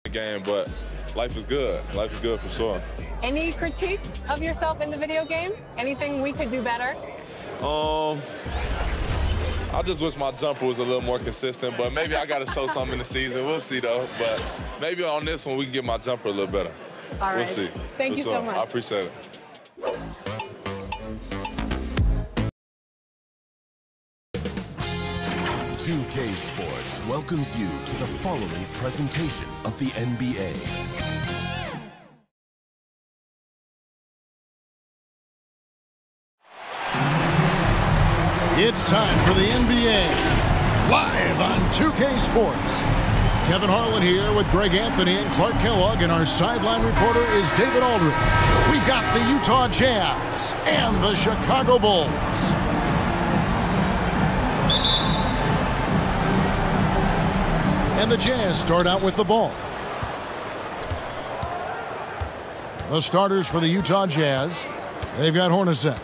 game, but life is good. Life is good for sure. Any critique of yourself in the video game? Anything we could do better? I just wish my jumper was a little more consistent, but maybe I got to show something in the season. We'll see, though. But maybe on this one, we can get my jumper a little better. All right. We'll see. Thank you so much. I appreciate it. UK Sports welcomes you to the following presentation of the NBA. It's time for the NBA, live on 2K Sports. Kevin Harlan here with Greg Anthony and Clark Kellogg, and our sideline reporter is David Aldridge. We've got the Utah Jazz and the Chicago Bulls. And the Jazz start out with the ball. The starters for the Utah Jazz, they've got Hornacek.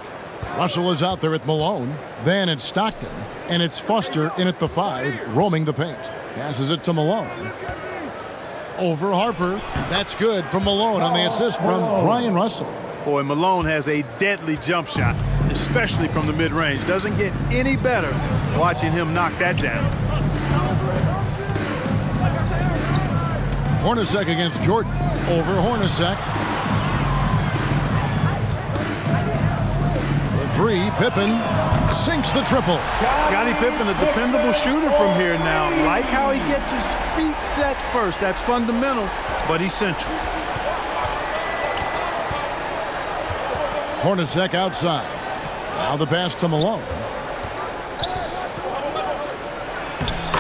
Russell is out there at Malone. Then it's Stockton. And it's Foster in at the 5, roaming the paint. Passes it to Malone. Over Harper. That's good from Malone on the assist from Brian Russell. Boy, Malone has a deadly jump shot, especially from the mid-range. Doesn't get any better watching him knock that down. Hornacek against Jordan. Over Hornacek. For 3, Pippen sinks the triple. Scottie Pippen, a dependable shooter from here now. Like how he gets his feet set first. That's fundamental, but essential. Hornacek outside. Now the pass to Malone.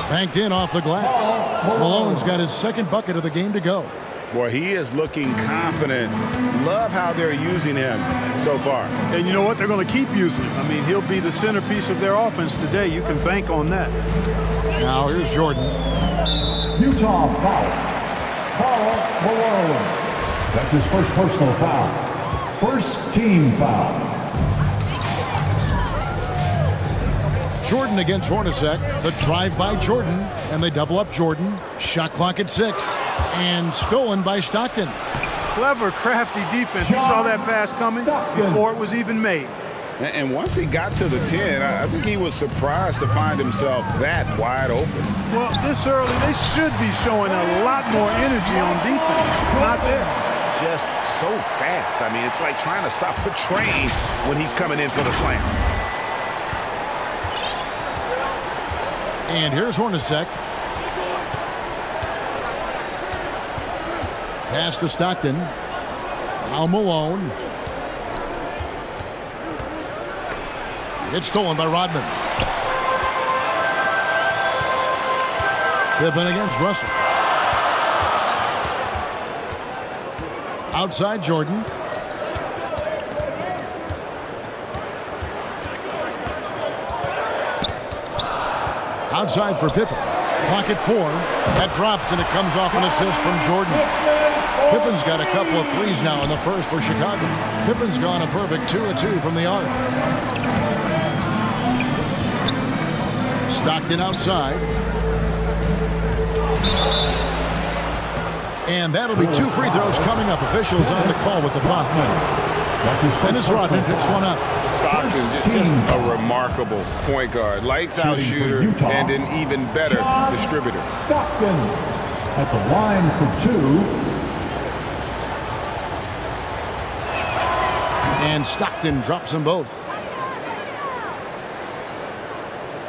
Banked in off the glass. Malone's got his second bucket of the game to go. Boy, he is looking confident. Love how they're using him so far. And you know what? They're going to keep using him. I mean, he'll be the centerpiece of their offense today. You can bank on that. Now here's Jordan. Utah foul. Foul Malone. That's his first personal foul. First team foul. Jordan against Hornacek. The drive by Jordan, and they double up Jordan. Shot clock at 6, and stolen by Stockton. Clever, crafty defense. He saw that pass coming before it was even made. And once he got to the 10, I think he was surprised to find himself that wide open. Well, this early, they should be showing a lot more energy on defense. It's not there. Just so fast. I mean, it's like trying to stop a train when he's coming in for the slam. And here's Hornacek. Pass to Stockton. Now Malone. It's stolen by Rodman. Pippen against Russell. Outside Jordan. Outside for Pippen. Clock at 4. That drops, and it comes off an assist from Jordan. Pippen's got a couple of threes now in the first for Chicago. Pippen's gone a perfect 2 of 2 from the arc. Stockton outside. And that'll be 2 free throws coming up. Officials on the call with the foul. Dennis Rodman picks one up. Stockton, just a remarkable point guard. Lights out shooter and an even better distributor. Stockton at the line for 2. And Stockton drops them both.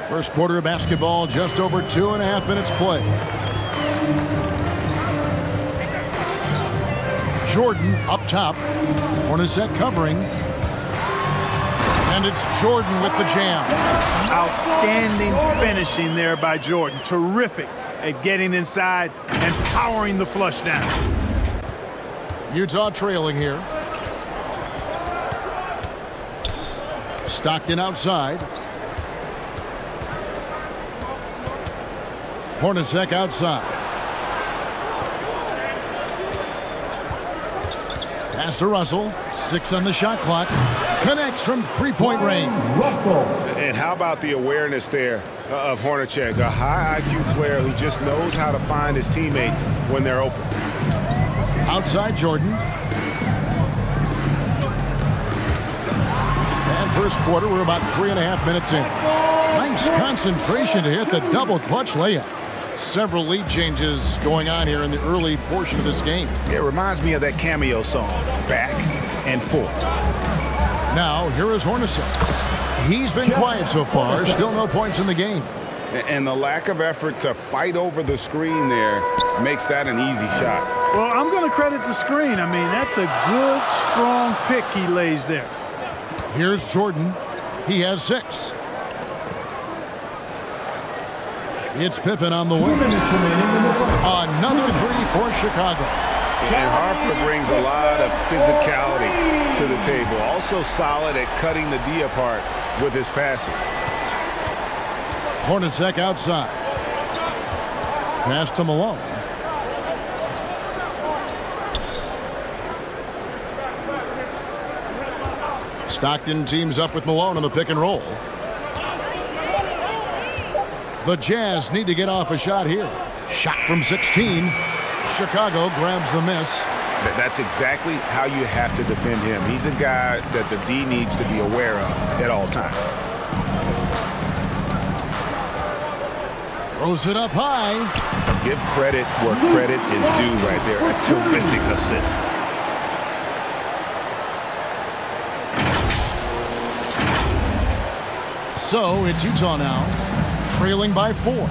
First quarter of basketball, just over 2.5 minutes play. Jordan up top. Hornacek covering. And it's Jordan with the jam. Outstanding finishing there by Jordan. Terrific at getting inside and powering the flush down. Utah trailing here. Stockton outside. Hornacek outside. Pass to Russell. 6 on the shot clock. Connects from three-point range. And how about the awareness there of Hornacek, a high IQ player who just knows how to find his teammates when they're open. Outside Jordan. And first quarter, we're about 3.5 minutes in. Nice concentration to hit the double clutch layup. Several lead changes going on here in the early portion of this game. It reminds me of that cameo song, Back and Forth. Now, here is Hornacek. He's been quiet so far. Still no points in the game. And the lack of effort to fight over the screen there makes that an easy shot. Well, I'm going to credit the screen. I mean, that's a good, strong pick he lays there. Here's Jordan. He has 6. It's Pippen on the wing. Another 3 for Chicago. And Harper brings a lot of physicality to the table. Also solid at cutting the D apart with his passing. Hornacek outside. Pass to Malone. Stockton teams up with Malone on the pick and roll. The Jazz need to get off a shot here. Shot from 16. Chicago grabs the miss. That's exactly how you have to defend him. He's a guy that the D needs to be aware of at all times. Throws it up high. Give credit where credit is due right there. A terrific assist. So it's Utah now, trailing by 4.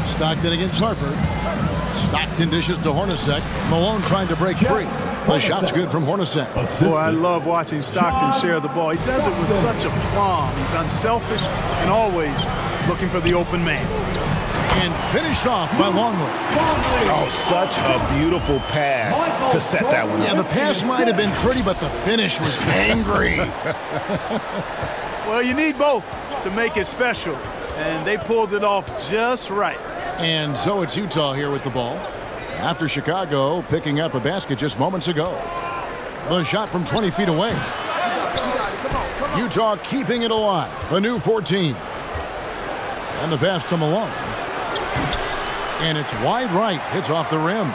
Stockton against Harper. Stockton dishes to Hornacek. Malone trying to break free. The shot's good from Hornacek. Boy, I love watching Stockton share the ball. He does it with such aplomb. He's unselfish and always looking for the open man. And finished off by Longley. Oh, such a beautiful pass to set that one up. Yeah, the pass might have been pretty, but the finish was angry. Well, you need both to make it special, and they pulled it off just right. And so it's Utah here with the ball. After Chicago picking up a basket just moments ago. The shot from 20 feet away. Utah keeping it alive. A new 14. And the pass to Malone. And it's wide right. It's off the rim.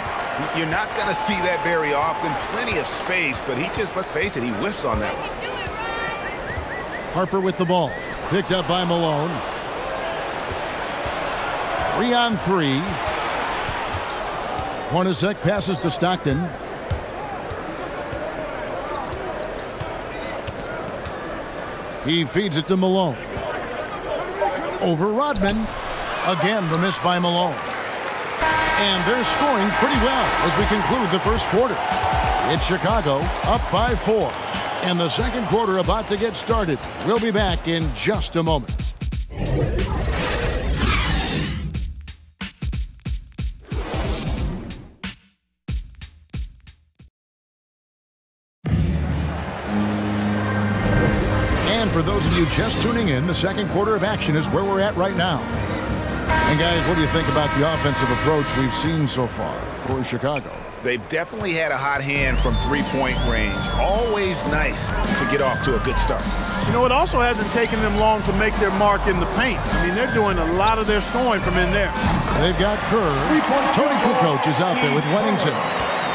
You're not going to see that very often. Plenty of space, but he just, let's face it, he whiffs on that one. Harper with the ball. Picked up by Malone. 3-on-3. Hornacek passes to Stockton. He feeds it to Malone. Over Rodman. Again, the miss by Malone. And they're scoring pretty well as we conclude the first quarter. It's Chicago up by 4. And the second quarter about to get started. We'll be back in just a moment. And for those of you just tuning in, the second quarter of action is where we're at right now. And guys, what do you think about the offensive approach we've seen so far for Chicago? They've definitely had a hot hand from three-point range. Always nice to get off to a good start. You know, it also hasn't taken them long to make their mark in the paint. I mean, they're doing a lot of their scoring from in there. They've got Kerr. Tony Kukoc is out there with Wennington.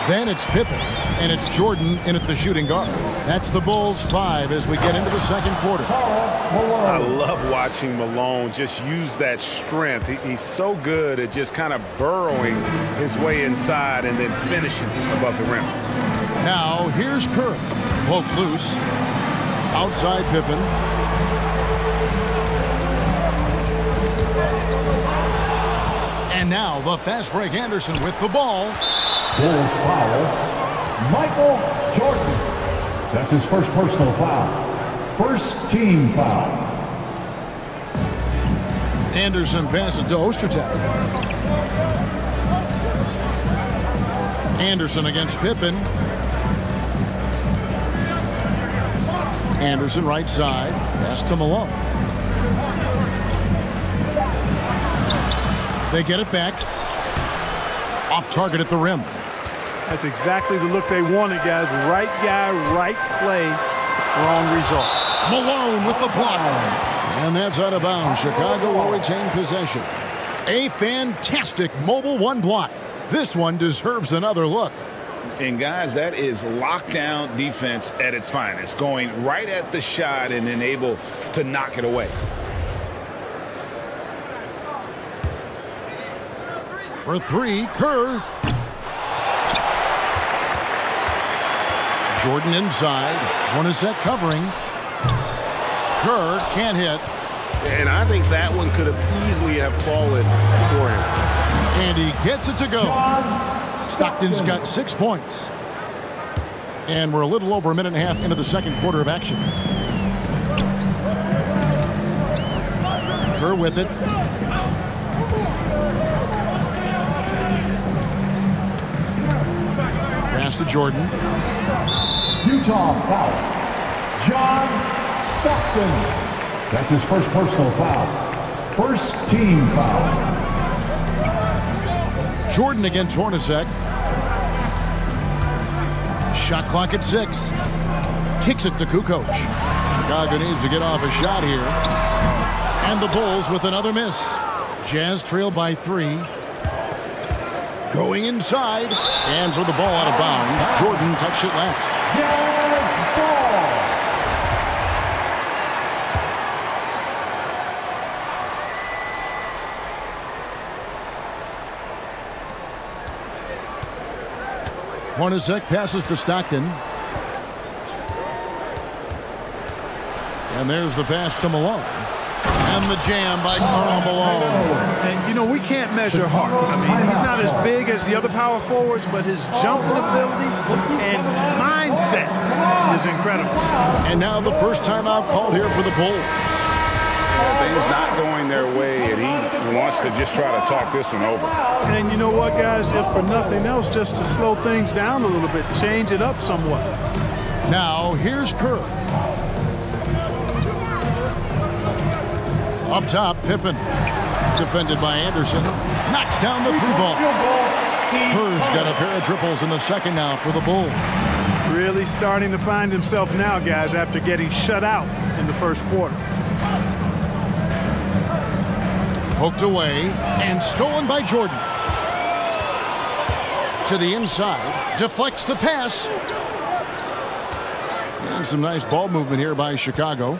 Then it's Pippen, and it's Jordan in at the shooting guard. That's the Bulls 5 as we get into the second quarter. I love watching Malone just use that strength. He's so good at just kind of burrowing his way inside and then finishing above the rim. Now, here's Kerr. Poke loose. Outside Pippen. And now the fast break Anderson with the ball. Bulls foul, Michael Jordan. That's his first personal foul. First team foul. Anderson passes to Ostertag. Anderson against Pippen. Anderson right side. Pass to Malone. They get it back. Off target at the rim. That's exactly the look they wanted, guys. Right guy, right play, wrong result. Malone with the block. And that's out of bounds. Chicago will retain possession. A fantastic mobile one block. This one deserves another look. And, guys, that is lockdown defense at its finest, going right at the shot and then able to knock it away. For three, Kerr. Jordan inside. Hornacek covering. Kerr can't hit. And I think that one could have easily have fallen for him. And he gets it to go. Stockton's got 6 points. And we're a little over a minute and a half into the second quarter of action. Kerr with it. Pass to Jordan. Utah foul. John Stockton. That's his first personal foul. First team foul. Jordan against Hornacek. Shot clock at 6. Kicks it to Kukoc. Chicago needs to get off a shot here. And the Bulls with another miss. Jazz trail by 3. Going inside. And so the ball out of bounds. Jordan touched it last. Jazz ball. Hornacek passes to Stockton. And there's the pass to Malone. And the jam by Karl Malone. And, you know, we can't measure Hart. I mean, he's not as big as the other power forwards, but his jumping ability and mindset is incredible. And now the first timeout called here for the Bulls. Things not going their way, and he wants to just try to talk this one over. And you know what, guys? If for nothing else, just to slow things down a little bit, change it up somewhat. Now, here's Kerr. Up top, Pippen. Defended by Anderson. Knocks down the three ball. Kerr's got a pair of triples in the second now for the Bulls. Really starting to find himself now, guys, after getting shut out in the first quarter. Poked away and stolen by Jordan. To the inside. Deflects the pass. And some nice ball movement here by Chicago.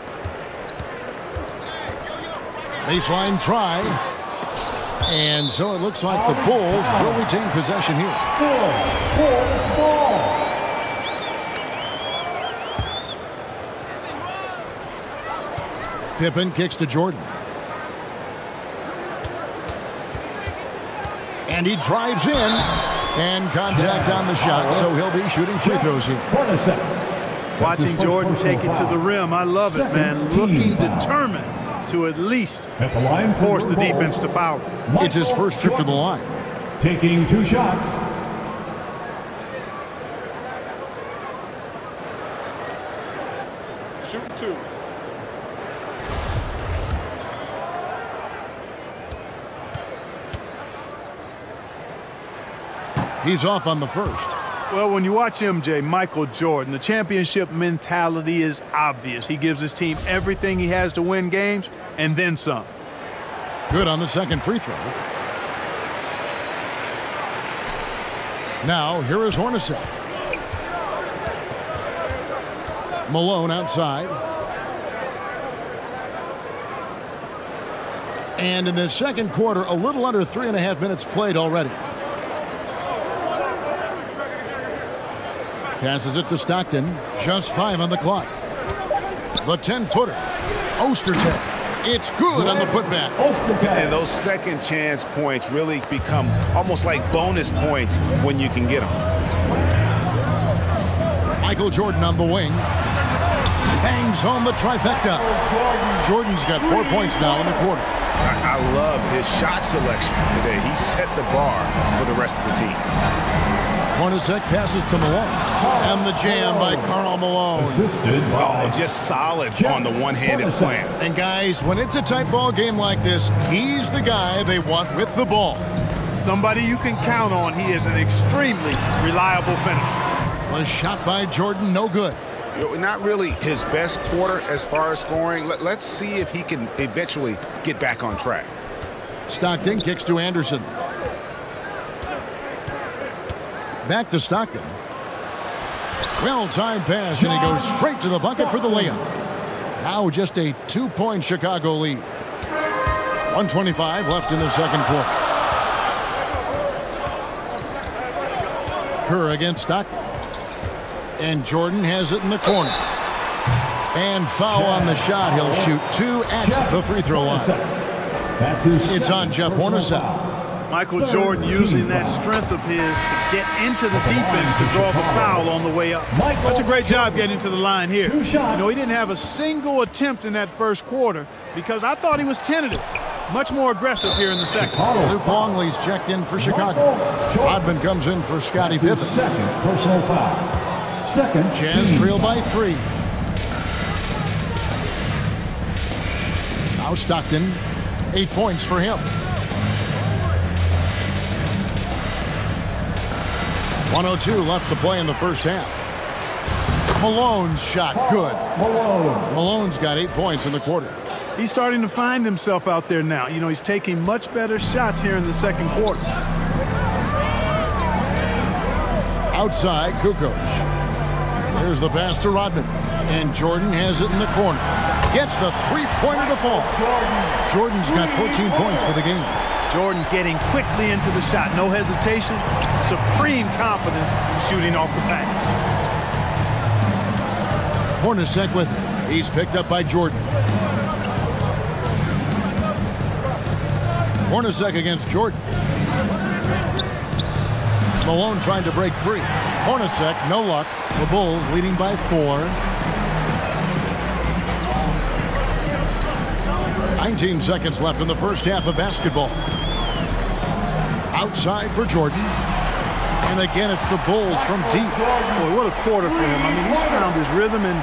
Baseline try. And so it looks like the Bulls will retain possession here. Pippen kicks to Jordan. And he drives in. And contact on the shot, so he'll be shooting free throws here. Watching Jordan take it to the rim, I love it, man. Looking determined to at least force the defense to foul. It's his first trip to the line. Taking 2 shots. Shoot 2. He's off on the first. Well, when you watch MJ, Michael Jordan, the championship mentality is obvious. He gives his team everything he has to win games, and then some. Good on the second free throw. Now, here is Hornacek. Malone outside. And in the second quarter, a little under 3.5 minutes played already. Passes it to Stockton. Just 5 on the clock. The 10-footer. Ostertag. It's good on the putback. And those second chance points really become almost like bonus points when you can get them. Michael Jordan on the wing. Bangs home the trifecta. Jordan's got 4 points now in the quarter. I love his shot selection today. He set the bar for the rest of the team. Hornacek passes to Malone. And the jam by Karl Malone. Oh, just solid on the one-handed slam. And guys, when it's a tight ball game like this, he's the guy they want with the ball. Somebody you can count on. He is an extremely reliable finisher. Was shot by Jordan, no good. Not really his best quarter as far as scoring. Let's see if he can eventually get back on track. Stockton kicks to Anderson. Back to Stockton. Well-timed pass, and he goes straight to the bucket for the layup. Now just a 2-point Chicago lead. 1:25 left in the second quarter. Kerr against Stockton. And Jordan has it in the corner. And foul on the shot. He'll shoot 2 at the free throw line. It's on Jeff Hornacek. Michael Jordan using that strength of his to get into the defense to draw the foul on the way up. That's a great job getting to the line here. You know, he didn't have a single attempt in that first quarter because I thought he was tentative. Much more aggressive here in the second. Luke Longley's checked in for Chicago. Rodman comes in for Scottie Pippen. Second personal foul. Second. Jazz trail by 3. Now Stockton, 8 points for him. 1:02 left to play in the first half. Malone's shot, good. Malone's got 8 points in the quarter. He's starting to find himself out there now. You know, he's taking much better shots here in the second quarter. Outside, Kukoc. Here's the pass to Rodman. And Jordan has it in the corner. Gets the three-pointer to fall. Jordan's got 14 points for the game. Jordan getting quickly into the shot. No hesitation. Supreme confidence shooting off the pass. Hornacek with it. He's picked up by Jordan. Hornacek against Jordan. Malone trying to break free. Hornacek, no luck. The Bulls leading by 4. 19 seconds left in the first half of basketball. Outside for Jordan. And again, it's the Bulls from deep. Boy, what a quarter for him. I mean, he's found his rhythm, and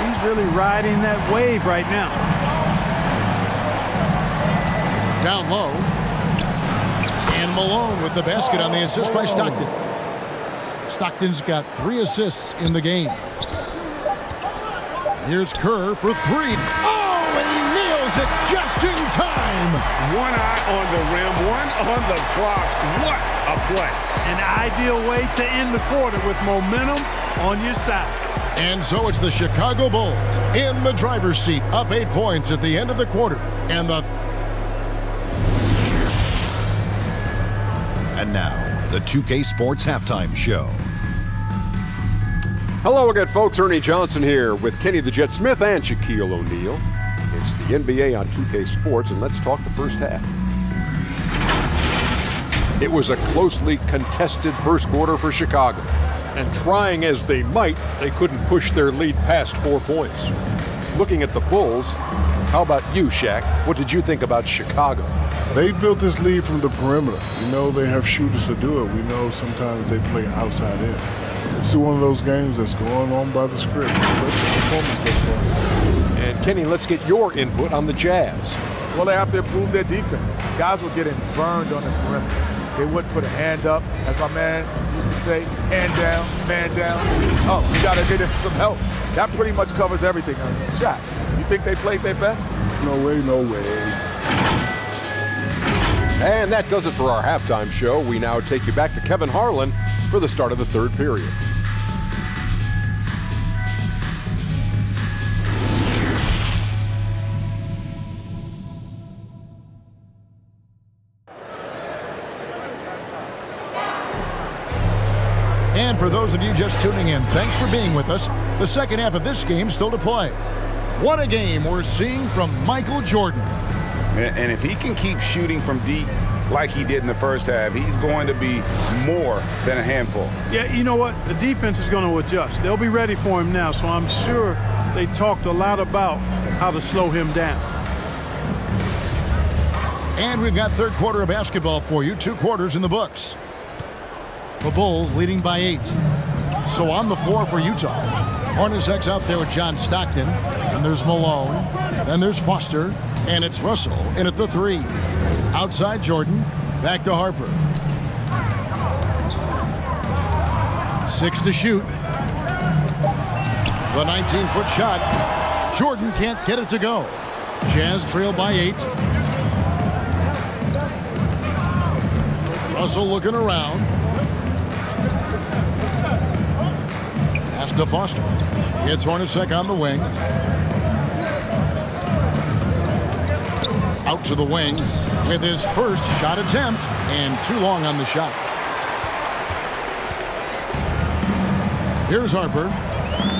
he's really riding that wave right now. Down low. And Malone with the basket on the assist by Stockton. Stockton's got 3 assists in the game. Here's Kerr for 3. Oh, and he nails it just in time. One eye on the rim, one on the clock. What a play. An ideal way to end the quarter with momentum on your side. And so it's the Chicago Bulls in the driver's seat, up 8 points at the end of the quarter. And now, the 2K Sports Halftime Show. Hello again, folks. Ernie Johnson here with Kenny the Jet Smith and Shaquille O'Neal. It's the NBA on 2K Sports, and let's talk the first half. It was a closely contested first quarter for Chicago. And trying as they might, they couldn't push their lead past 4 points. Looking at the Bulls, how about you, Shaq? What did you think about Chicago? They built this lead from the perimeter. We know they have shooters to do it. We know sometimes they play outside in. It's one of those games that's going on by the script. That's the performance so far. And Kenny, let's get your input on the Jazz. Well, they have to improve their defense. Guys were getting burned on the perimeter. They wouldn't put a hand up, as my man used to say, hand down, man down. Oh, you got to get him some help. That pretty much covers everything. Shaq, you think they played their best? No way, no way. And that does it for our halftime show. We now take you back to Kevin Harlan for the start of the third period. And for those of you just tuning in, thanks for being with us. The second half of this game still to play. What a game we're seeing from Michael Jordan. And if he can keep shooting from deep like he did in the first half, he's going to be more than a handful. Yeah, you know what? The defense is going to adjust. They'll be ready for him now, so I'm sure they talked a lot about how to slow him down. And we've got third quarter of basketball for you, 2 quarters in the books. The Bulls leading by 8. So on the floor for Utah. Hornacek's out there with John Stockton. And there's Malone. Then there's Foster. And it's Russell in at the 3. Outside Jordan. Back to Harper. 6 to shoot. The 19-foot shot. Jordan can't get it to go. Jazz trail by 8. Russell looking around. Pass to Foster. It's Hornacek on the wing. Out to the wing with his first shot attempt, and too long on the shot. Here's Harper.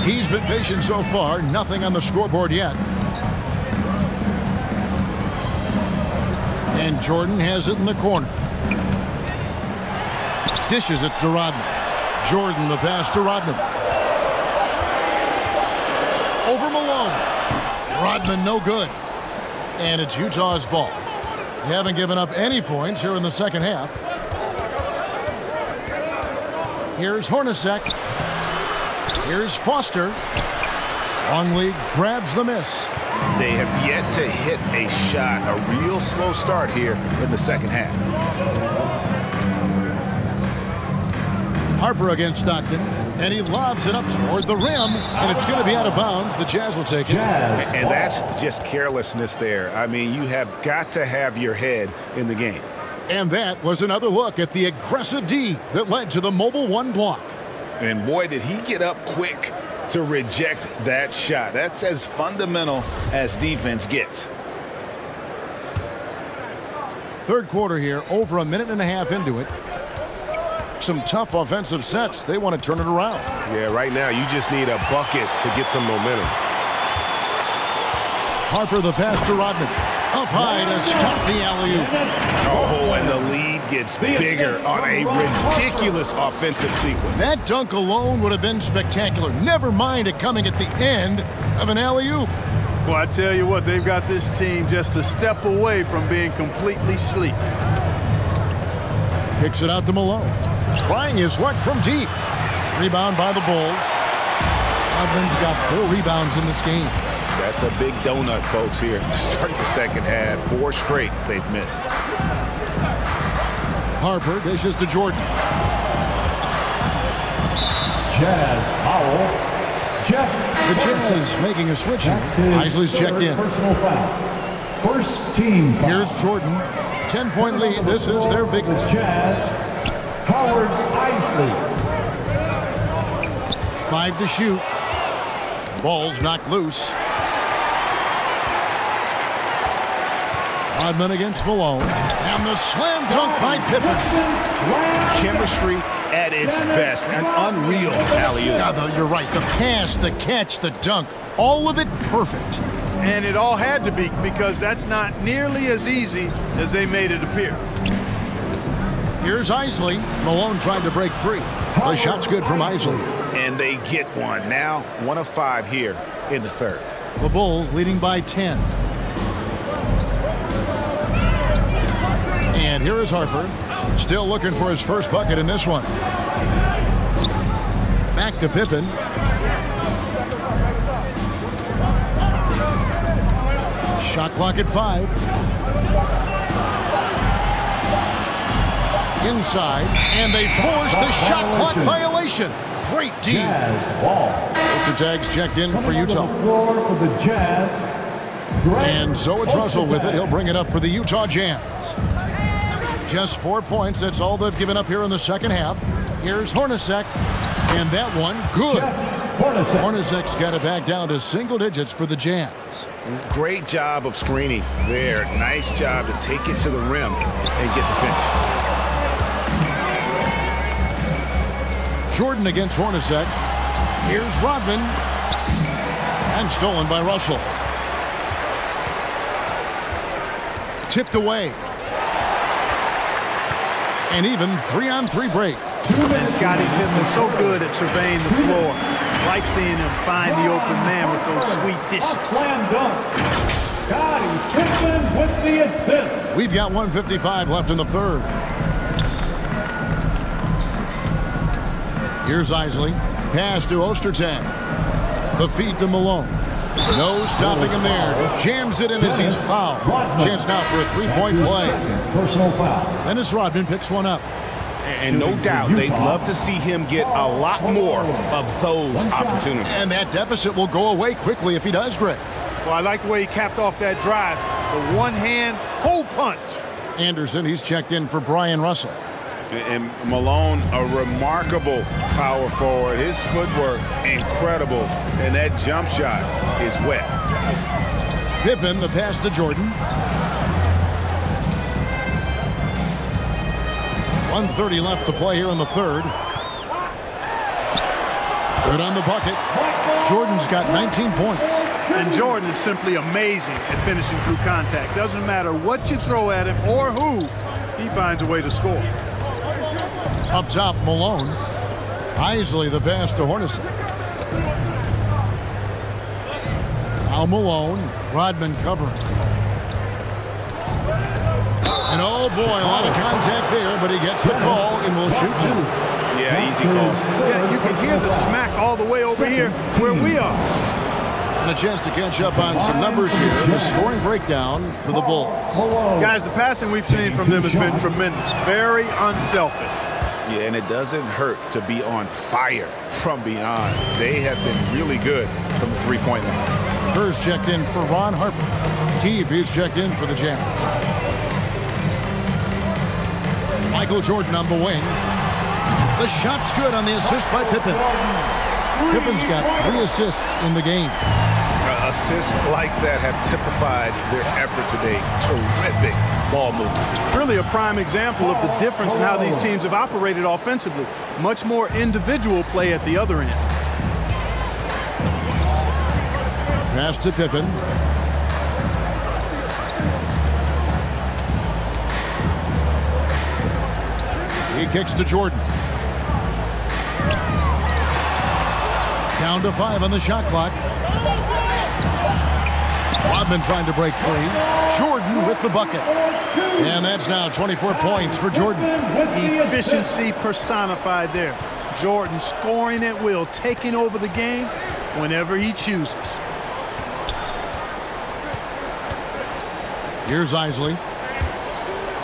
He's been patient so far. Nothing on the scoreboard yet. And Jordan has it in the corner. Dishes it to Rodman. Jordan the pass to Rodman. Over Malone. Rodman no good. And it's Utah's ball. They haven't given up any points here in the second half. Here's Hornacek. Here's Foster. Longley grabs the miss. They have yet to hit a shot. A real slow start here in the second half. Harper against Stockton, and he lobs it up toward the rim, and it's going to be out of bounds. The Jazz will take it. And that's just carelessness there. I mean, you have got to have your head in the game. And that was another look at the aggressive D that led to the mobile 1 block. And boy, did he get up quick to reject that shot. That's as fundamental as defense gets. Third quarter here, over a minute and a half into it. Some tough offensive sets. They want to turn it around. Yeah, right now you just need a bucket to get some momentum. Harper the pass to Rodman. Up high to stop the alley-oop. Oh, and the lead gets bigger on a ridiculous offensive sequence. That dunk alone would have been spectacular. Never mind it coming at the end of an alley-oop. Well, I tell you what, they've got this team just a step away from being completely asleep. Kicks it out to Malone. Trying his luck from deep. Rebound by the Bulls. Rodman's got 4 rebounds in this game. That's a big donut, folks, here. Start the second half. 4 straight they've missed. Harper dishes to Jordan. Jazz foul. Jeff. The Jazz making a switch here. Isley's checked in. Personal foul. First team foul. Here's Jordan. 10-point lead. This is their biggest. Jazz. Howard Isley. 5 to shoot. Ball's knocked loose. Rodman against Malone. And the slam dunk by Pippen. Chemistry at its best. An unreal alley-oop. Yeah, you're right. The pass, the catch, the dunk. All of it perfect. And it all had to be, because that's not nearly as easy as they made it appear. Here's Isley. Malone tried to break free. The shot's good from Isley. And they get one. Now 1 of 5 here in the third. The Bulls leading by 10. And here is Harper. Still looking for his first bucket in this one. Back to Pippen. Shot clock at 5. Inside, and they force the shot clock violation. Great D. Ultra tags checked in for Utah. And so it's Russell with it. He'll bring it up for the Utah Jazz. Just 4 points. That's all they've given up here in the second half. Here's Hornacek, and that one good. Hornacek's got it back down to single digits for the Jazz. Great job of screening there. Nice job to take it to the rim and get the finish. Jordan against Hornacek. Here's Rodman. And stolen by Russell. Tipped away. And even 3-on-3 break. And Scottie Pippen's so good at surveying the floor. Like seeing him find the open man with those sweet dishes. Slam dunk. Scottie Pippen with the assist. We've got 1:55 left in the third. Here's Isley. Pass to Ostertag. The feed to Malone. No stopping him there. Jams it in as he's fouled. Chance now for a 3-point play. Personal foul. Dennis Rodman picks one up. And no doubt they'd love to see him get a lot more of those opportunities. And that deficit will go away quickly if he does, Greg. Well, I like the way he capped off that drive. The one-hand hole punch. Anderson, he's checked in for Brian Russell. And Malone, a remarkable power forward. His footwork, incredible. And that jump shot is wet. Pippen, the pass to Jordan. 1:30 left to play here in the third. Good on the bucket. Jordan's got 19 points. And Jordan is simply amazing at finishing through contact. Doesn't matter what you throw at him or who, he finds a way to score. Up top, Malone. Isley, the pass to Hornacek. Now Malone. Rodman covering. And oh boy, a lot of contact there, but he gets the call and will shoot two. Yeah, easy call. Yeah, you can hear the smack all the way over here where we are. And a chance to catch up on some numbers here. The scoring breakdown for the Bulls. Guys, the passing we've seen from them has been tremendous. Very unselfish. Yeah, and it doesn't hurt to be on fire from beyond. They have been really good from the three-point line. Kerr's checked in for Ron Harper. Keefe is checked in for the Jazz. Michael Jordan on the wing. The shot's good on the assist by Pippen. Pippen's got 3 assists in the game. Assists like that have typified their effort today. Terrific ball movement. Really a prime example of the difference in how these teams have operated offensively. Much more individual play at the other end. Pass to Pippen. He kicks to Jordan. Down to 5 on the shot clock. Rodman trying to break free. Jordan with the bucket. And that's now 24 points for Jordan. Efficiency personified there. Jordan scoring at will, taking over the game whenever he chooses. Here's Isley.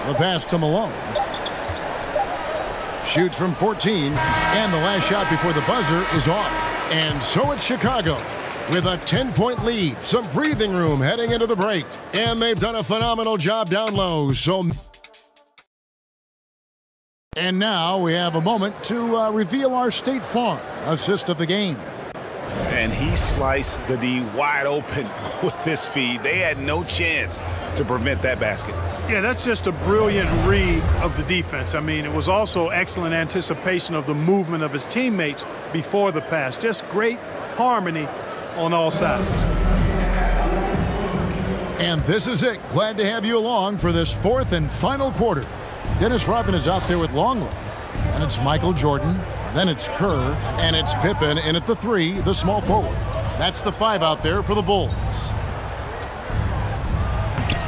The pass to Malone. Shoots from 14. And the last shot before the buzzer is off. And so it's Chicago with a 10-point lead. Some breathing room heading into the break. And they've done a phenomenal job down low. And now we have a moment to reveal our State Farm assist of the game. And he sliced the D wide open with this feed. They had no chance to prevent that basket. Yeah, that's just a brilliant read of the defense. I mean, it was also excellent anticipation of the movement of his teammates before the pass. Just great harmony on all sides. And this is it. Glad to have you along for this 4th and final quarter. Dennis Rodman is out there with Longley. And it's Michael Jordan. Then it's Kerr. And it's Pippen in at the 3, the small forward. That's the 5 out there for the Bulls.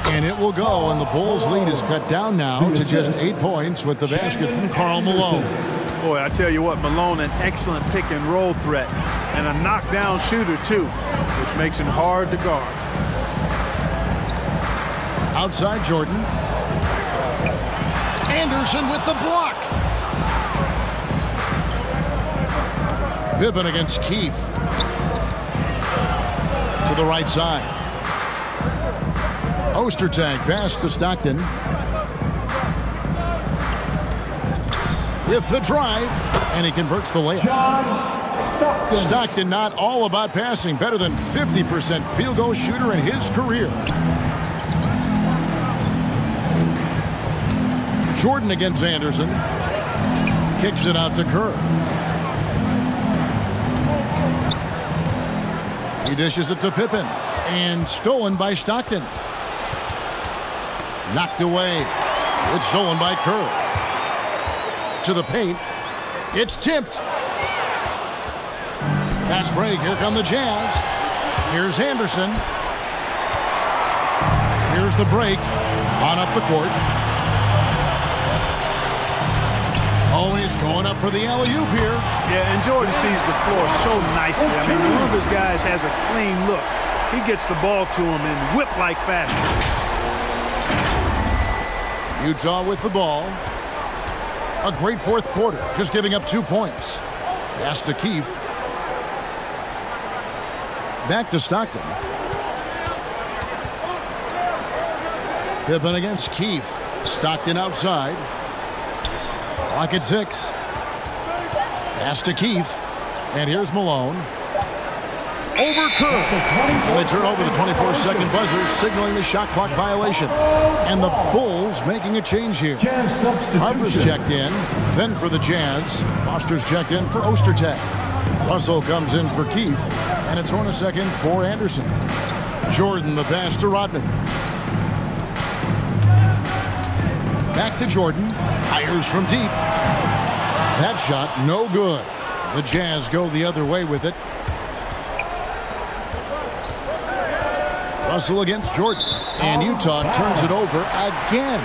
And it will go, and the Bulls' lead is cut down now to just 8 points with the basket from Karl Malone. Boy, I tell you what, Malone, an excellent pick-and-roll threat. And a knockdown shooter, too, which makes him hard to guard. Outside Jordan. Anderson with the block. Pippen against Keefe. To the right side. Ostertag pass to Stockton. With the drive, and he converts the layup. Stockton not all about passing, better than 50% field goal shooter in his career. Jordan against Anderson. Kicks it out to Kerr. He dishes it to Pippen, and stolen by Stockton. Knocked away. It's stolen by Kerr. To the paint. It's tipped. Pass break. Here come the Jazz. Here's Anderson. Here's the break. On up the court. Oh, he's going up for the alley-oop here. Yeah, and Jordan sees the floor so nicely. I mean, one of his guys has a clean look. He gets the ball to him in whip-like fashion. Utah with the ball. A great fourth quarter, just giving up 2 points. Pass to Keefe. Back to Stockton. Pippen against Keefe. Stockton outside. Clock at 6. Pass to Keefe. And here's Malone. Overcooked. And they turn over the 24-second buzzer, signaling the shot clock violation. And the Bulls making a change here. Harper's checked in. Then for the Jazz. Foster's checked in for Ostertag. Russell comes in for Keefe. And it's Hornacek in for Anderson. Jordan the pass to Rodman. Back to Jordan. Fires from deep. That shot no good. The Jazz go the other way with it. Russell against Jordan. And Utah turns it over again.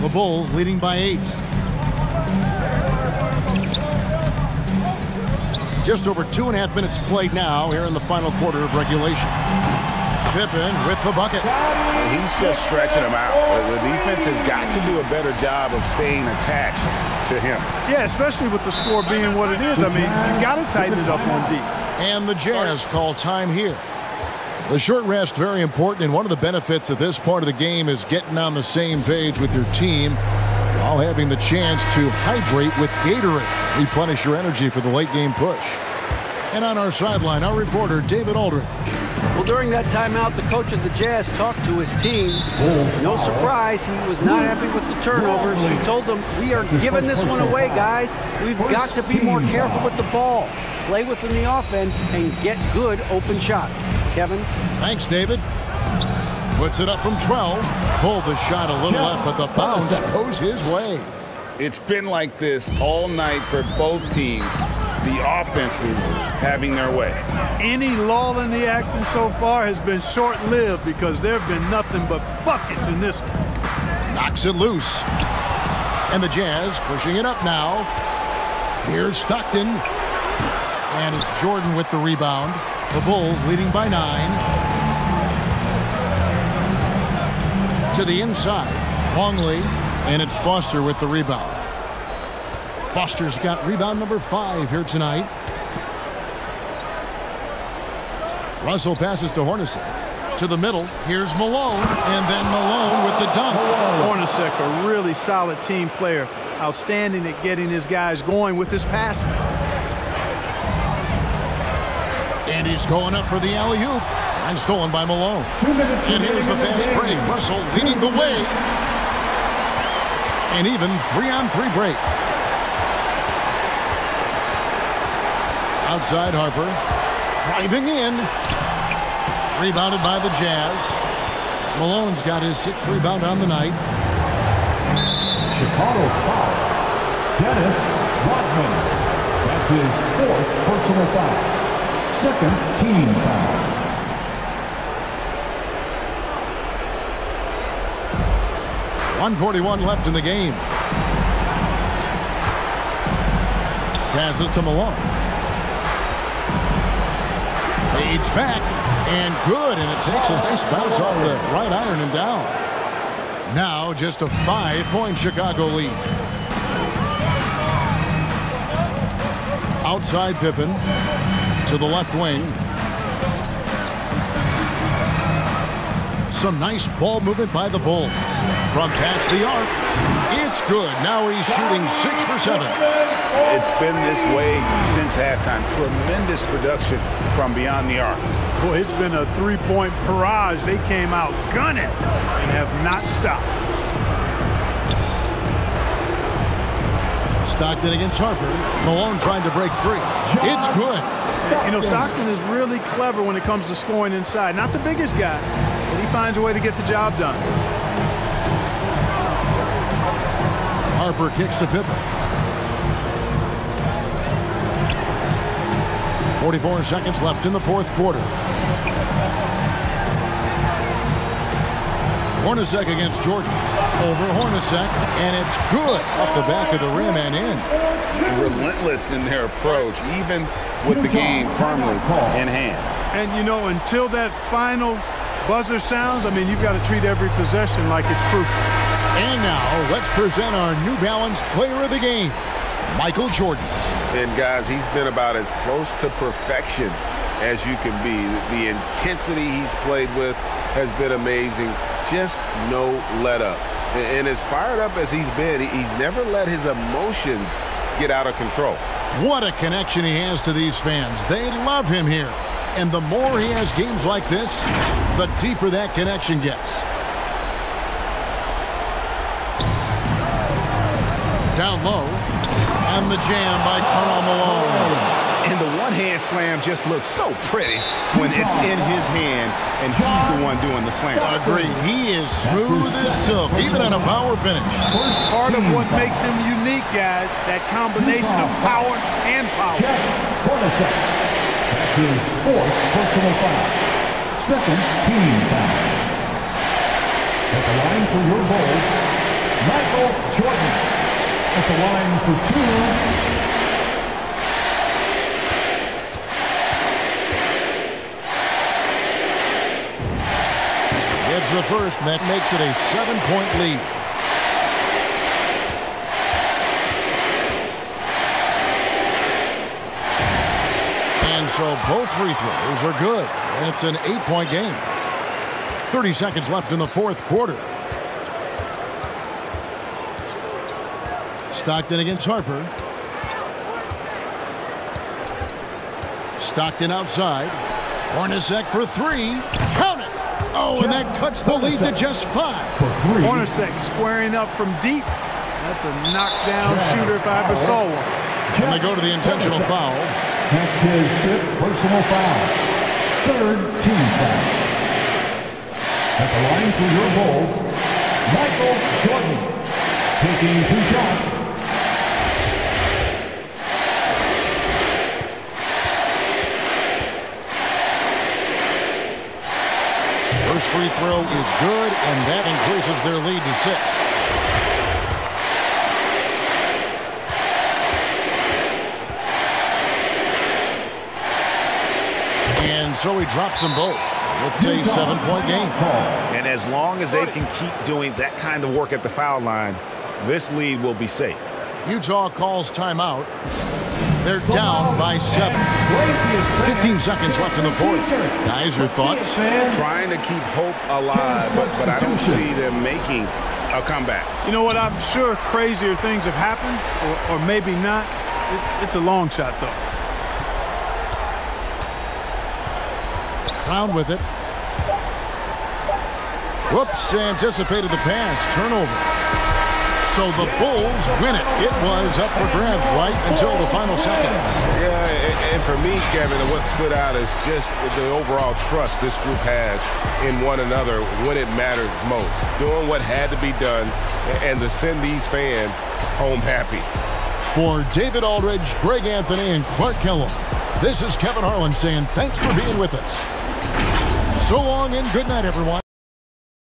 The Bulls leading by 8. Just over 2.5 minutes played now here in the final quarter of regulation. Pippen with the bucket. He's just stretching them out. The defense has got to do a better job of staying attached to him. Yeah, especially with the score being what it is. I mean, you got to tighten it up on deep. And the Jazz call time here. The short rest, very important, and one of the benefits of this part of the game is getting on the same page with your team while having the chance to hydrate with Gatorade. Replenish your energy for the late game push. And on our sideline, our reporter, David Aldridge. Well, during that timeout, the coach of the Jazz talked to his team. No surprise, he was not happy with the turnovers. He told them, we are giving this one away, guys. We've got to be more careful with the ball. Play within the offense and get good open shots. Kevin? Thanks, David. Puts it up from 12. Pulled the shot a little left, but the bounce goes his way. It's been like this all night for both teams. The offenses having their way. Any lull in the action so far has been short-lived because there have been nothing but buckets in this one. Knocks it loose. And the Jazz pushing it up now. Here's Stockton. And it's Jordan with the rebound. The Bulls leading by 9. To the inside. Longley. And it's Foster with the rebound. Foster's got rebound number 5 here tonight. Russell passes to Hornacek. To the middle. Here's Malone. And then Malone with the dunk. Hornacek, a really solid team player. Outstanding at getting his guys going with his passing. And he's going up for the alley-oop. And stolen by Malone. And here's the fast break. Russell leading the way. An even 3-on-3 break. Outside Harper. Driving in. Rebounded by the Jazz. Malone's got his 6th rebound on the night. Chicago foul. Dennis Rodman. That's his 4th personal foul. 2nd team foul. .141 left in the game. Passes to Malone. Fades back, and good, and it takes a nice bounce off the right iron and down. Now just a 5-point Chicago lead. Outside Pippen to the left wing. Some nice ball movement by the Bulls. From past the arc, it's good. Now he's shooting 6 for 7. It's been this way since halftime. Tremendous production from beyond the arc. Boy, it's been a 3-point barrage. They came out gunning and have not stopped. Stockton against Harper. Malone trying to break free. It's good. You know, Stockton is really clever when it comes to scoring inside. Not the biggest guy, but he finds a way to get the job done. Harper kicks to Pippen. 44 seconds left in the 4th quarter. Hornacek against Jordan. Over Hornacek, and it's good off the back of the rim and in. Relentless in their approach, even with the game firmly in hand. And, you know, until that final buzzer sounds, I mean, you've got to treat every possession like it's crucial. And now, let's present our New Balance Player of the Game, Michael Jordan. And, guys, he's been about as close to perfection as you can be. The intensity he's played with has been amazing. Just no let-up. And as fired up as he's been, he's never let his emotions get out of control. What a connection he has to these fans. They love him here. And the more he has games like this, the deeper that connection gets. Down low, and the jam by Karl Malone. And the one-hand slam just looks so pretty when it's in his hand, and he's the one doing the slam. Agreed. He is smooth as silk, even on a power finish. Part of what makes him unique, guys, that combination of power and power. That's his fourth personal foul. Second team foul. At the line for your goal, Michael Jordan. At the line for two. It's the first, and that makes it a 7-point lead. And so both free throws are good, and it's an 8-point game. 30 seconds left in the fourth quarter. Stockton against Harper. Stockton outside. Hornacek for three. Count it! Oh, and that cuts the lead to just 5. Hornacek squaring up from deep. That's a knockdown shooter if I ever saw one. And they go to the intentional foul. That's his fifth personal foul. Third team foul. At the line for your Bulls, Michael Jordan. Taking 2 shots. First free throw is good, and that increases their lead to 6. And so he drops them both. It's a 7-point game. And as long as they can keep doing that kind of work at the foul line, this lead will be safe. Utah calls timeout. They're down by 7. 15 seconds left in the fourth. Guys, your thoughts? Trying to keep hope alive, but I don't see them making a comeback. You know what? I'm sure crazier things have happened, or maybe not. It's a long shot, though. Brown with it. Whoops, anticipated the pass. Turnover. So the Bulls win it. It was up for grabs right until the final seconds. Yeah, and for me, Kevin, what stood out is just the overall trust this group has in one another when it matters most. Doing what had to be done and to send these fans home happy. For David Aldridge, Greg Anthony, and Clark Kellum, this is Kevin Harlan saying thanks for being with us. So long and good night, everyone.